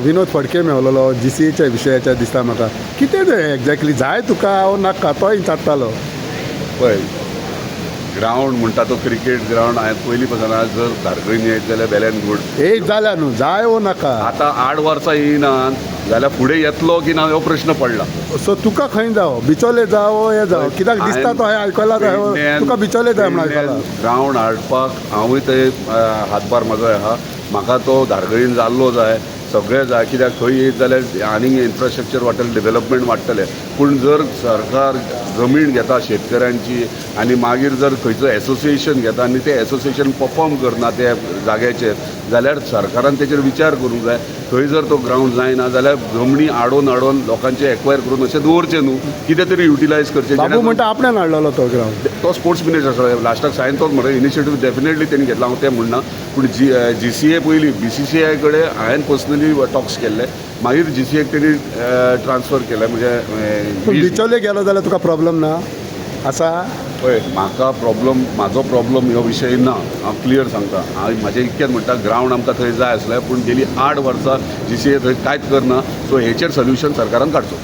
विनोद फडके मेवलेलो GCAच्या विशयाच्या दिसता म्हाका कितें तें एक्झॅक्टली जाय तुका वो नाका तोय विचारतालो पळय ग्रावंड म्हणटा तो क्रिकेट ग्रावंड हांवें पयलीं पासून जर धारगळीन येत जाल्यार बेल्यान गूड एक जाल्या न्हू जाय वो नाका आतां 8 वर्सां येयनात जाल्यार फुडें येतलो की ना हो प्रश्न पडला सो तुका खंय जावो बिचोले जावो हे जावो कित्याक दिसता तो हांवें आयकला तुका बिचोले जाय म्हणून आयकला ग्रावंड हाडपाक हांवूय थंय हातभार म्हाजो आहा म्हाका तो धारगळीन जाल्लो जाय सगळें जाय कित्याक थंय येत जाल्यार आनीक इन्फ्रास्ट्रक्चर वाडटलें डेव्हलपमेंट वाडटलें पूण जर सरकार जमीन घेता शेतकऱ्यांची आनी मागीर जर खंयचो एसोसिएशन घेता आनी तें एसोसिएशन परफॉर्म करना त्या जाग्याचेर जाल्यार सरकारान तेचेर विचार करूंक जाय थंय जर तो ग्रावंड जायना जाल्यार जमनी आडोवन लोकांचे एक्वायर करून अशें दवरचें न्हू कितें तरी युटिलायज करचें बाबू म्हणटा आपल्यान हाडलेलो तो ग्रावंड तो स्पोर्ट्स मिनिस्टर आसा लास्टाक सायन तोच म्हणटा इनिशिएटीव डेफिनेटली तेणी घेतला हांव तें म्हणना पूण GCA पयलीं BCCI कडेन हांवें पर्सनली टॉक्स केल्ले मागीर GCAक तेणी ट्रान्सफर केलें म्हणजे बिचोले गेलो जाल्यार तुका प्रॉब्लम ना आसा पळय म्हाजो प्रॉब्लम ह्यो विशय ना हांव क्लियर सांगता हांव म्हाजें इतकेंच म्हणटा ग्रावंड आमकां थंय जाय आसलें पूण गेलीं 8 वर्सां GCA थंय कांयच करना सो हेचेर सोल्युशन सरकारान काडचो